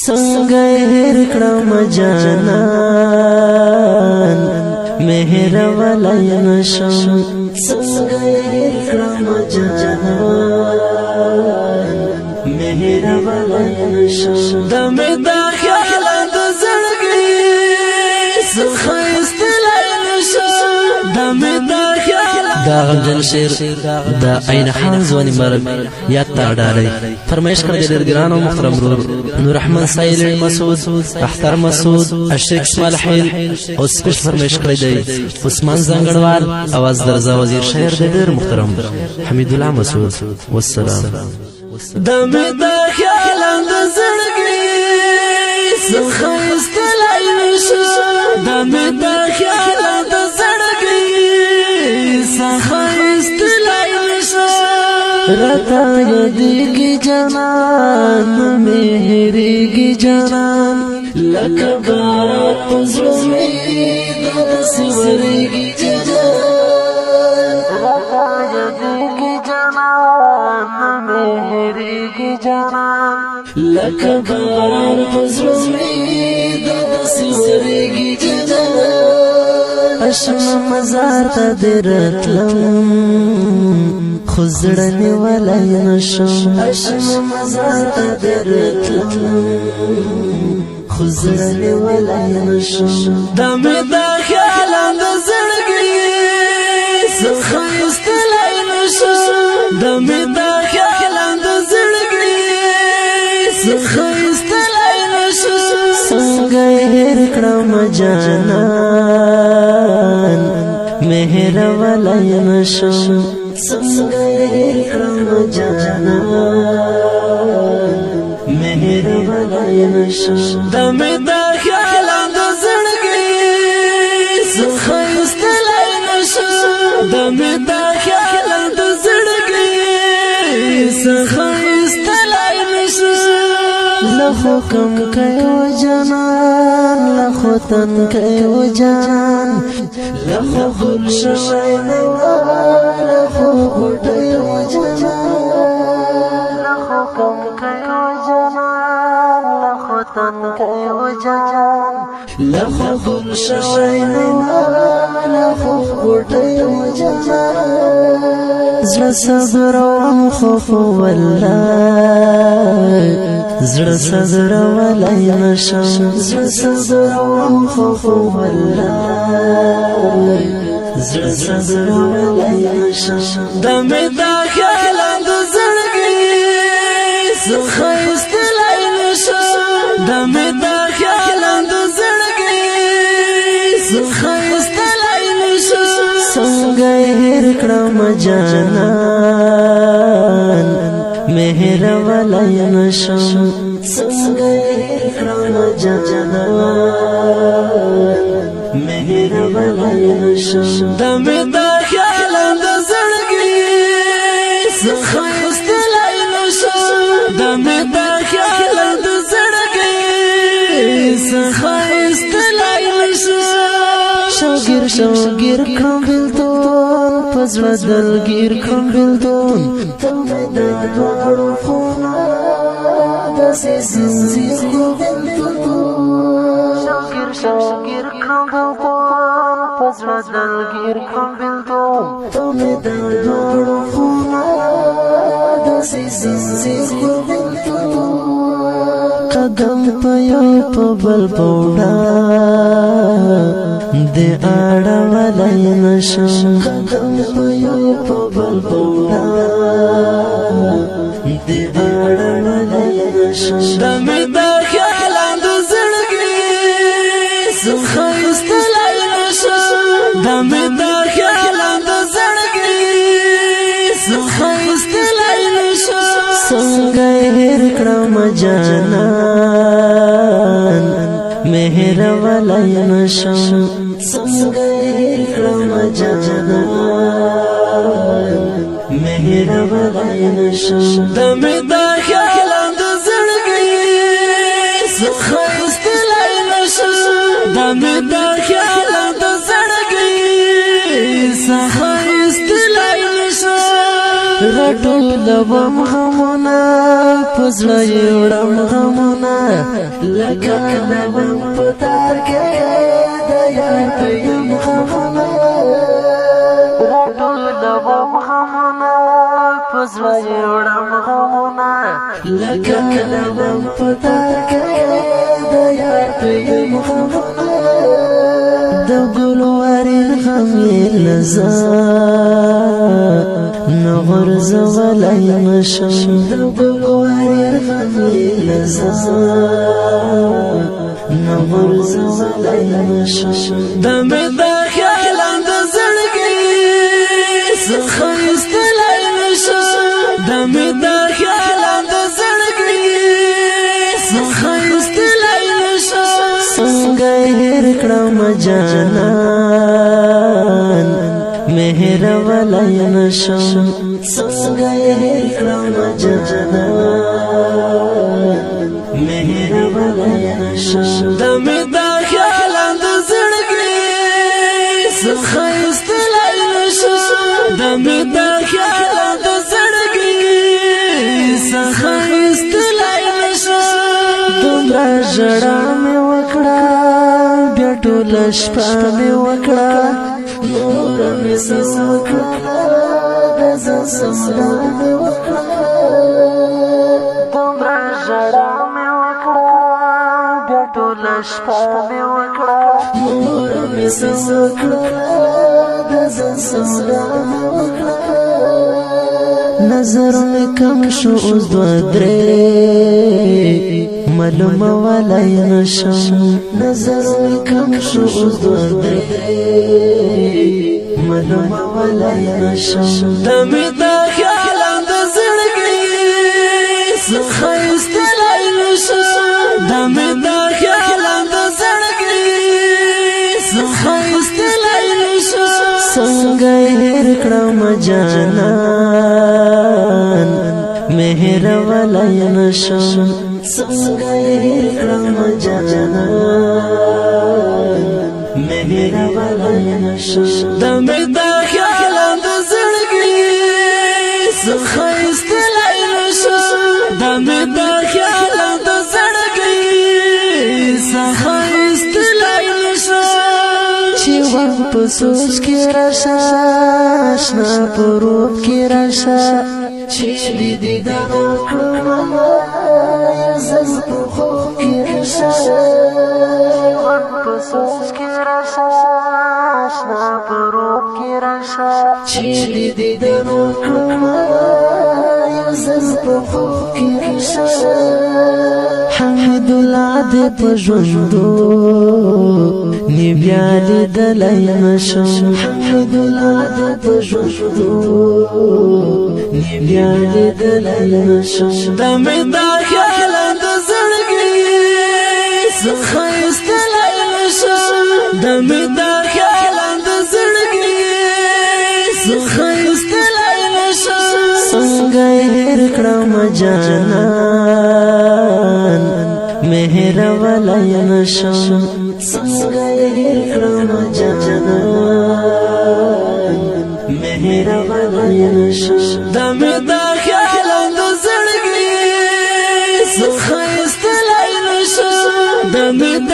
څنګه هېر کړم جانان مهر ولای نشم څنګه هېر کړم جانان مهر ولای نشم دمه دا خیال د زړګي څخه استلای نشم دمه دا خیال دا غمجن شعر دا عین حال ځواني مرګ یاد تا ډالۍ فرمایش کړی ډېر ګران او محترم ورور نور رحمان سایل مسعود اختر مسعود اشرف صالحین او سپیش فرمایش کړی دی عثمان زنګړوال आवाज درزا وزیر شاعر ډېر محترم حمید الله مسعود والسلام دمه دا خیال د زړګي څخه استلای نشم دمه دا خیال د زړګي څخه استلای نشم رتا یادېږي جانان مهرېږي جانان لکه باران په زړه مې داسې ورېږي جانان رتا یادېږي جانان مهرېږي جانان لکه باران په زړه مې داسې ورېږي جانان اشم مزار ته دې راتلم خو زړه مې ولی نشم اشم مزار ته دې راتلم خو زړه مې ولی نشم دا مې دا خیال د زړګي څخه ایستلی نشم دا مې دا خیال د زړګي څخه ایستلی نشم څنګه هېر کړم جانان مهر ولی نشم څنګه هېر کړم جانان مهر ولی نشم دا مې دا خیال د زړګي څخه ایستلی نشم دا مې دا خیال د زړګي څخه ایستلی نشم له حکم کوي جانان له خوتن کوي جانان له خل شوی نه له غټي جانان له حکم کوي جانان له خوتن کوي جانان له خل شوی نه له غټي جانان زړه صبر او خوف والله زړه صبر ولای نشم زړه صبر او خوف والله زړه صبر ولای نشم دمه دا خیال د زړګي څخه ایستلی نشم دمه دا خیال د زړګي څخه ایستلی نشم څنګه هېر کړم جانان مهر ولی نشم څنګه هېر کړم جانان مهر ولی نشم دمه دا خیال د زړګي څخه ایستلی نشم دمه دا خیال د زړګي څخه ایستلی نشم شوګیر کړم بلتون پزړه دلګیر کړم بلتون ته مې د دواړو خونه داسې زنځیر کړم بلتون شوګیر کړم بلتون پزړه دلګیر کړم بلتون ته مې د دواړو خونه داسې زنځیر کړم بلتون قدم په یو په بل پوډا دې اړولای نشم قدم په یو په بل پوډا دې اړولای نشم دمه دا خیال د زړګي څخه ایستلی نشم دمه دا خیال د زړګي څخه ایستلی نشم څنګه هېر کړم جانان مهر ولی نشم څنګه هېر کړم جانان مهر ولی نشم دمه دا خیال د زړګي څخه ایستلی نشم دمه دا خیال د زړګي څخه ایستلی نشم راټولوم غمونه پزړه یې وړم غمونه لکه نوم په تار کې د یار په یم غمونه راټولوم غمونه پزړه یې وړم غمونه لکه نوم په تار کې د یار په یم غمونه د ګلوارې غم یې نغرزولی نشم د ګلوارې غم یې نغرزولی نشم د مې د خیالم د زړګي څخه ایستلی نشم د مې د خیالم د زړګي څخه ایستلی نشم څنګه هېر کړم جانان مهر ولی نشم څنګه هېر کړم جانان مهر ولی نشم د مې د خیالم د زړګي څخه ایستلی نشم د مې د خیالم د زړګي څخه ایستلی نشم دومره ژړا مې وکړه بیا ټوله شپه مې وکړه نور مې څه وکړه د ځان سملا مې وکړه دومره ژړا مې وکړه بیا ټوله شپه مې وکړه نور مې څه وکړه د ځان سملا مې وکړه نظر مې کم شو اوس دوه درې معلومه ولی نشم نظر مې کم شو اوس دوه درې معلومه ولی نشم د مې د خیالم د زړګي څخه ایستلی نشم د مې د خیالم د زړګي څخه ایستلی نشم څنګه هېر کړم جانان مهر ولی نشم څنګه هېر کړم جانان مهر ولی نشم د مې د خیالم د زړګي څخه ایستلی نشم د مې د خیالم د زړګي څخه ایستلی نشم چې وم په سوچ کې راشه اشنا په روپ کې راشه چې دیدن وکړم زه په خوب کې راشه وم په سوچ کې راشه اشنا په روپ کې راشه چې دیدن وکړم زه په خوب کې راشه حمدالله دې په ژوندو نی بیا لیدلی نشم حمدالله دې په ژوندو نی بیا لیدلی نشم د مې د خیالم د زړګي څخه ایستلی نشم د مې د خیالم د زړګي څخه ایستلی نشم څنګه هېر کړم جانان مهر ولی نشم څنګه هېر کړم جانان مهر ولی نشم د مې د خیالم د زړګي څخه ایستلی نشم د مې د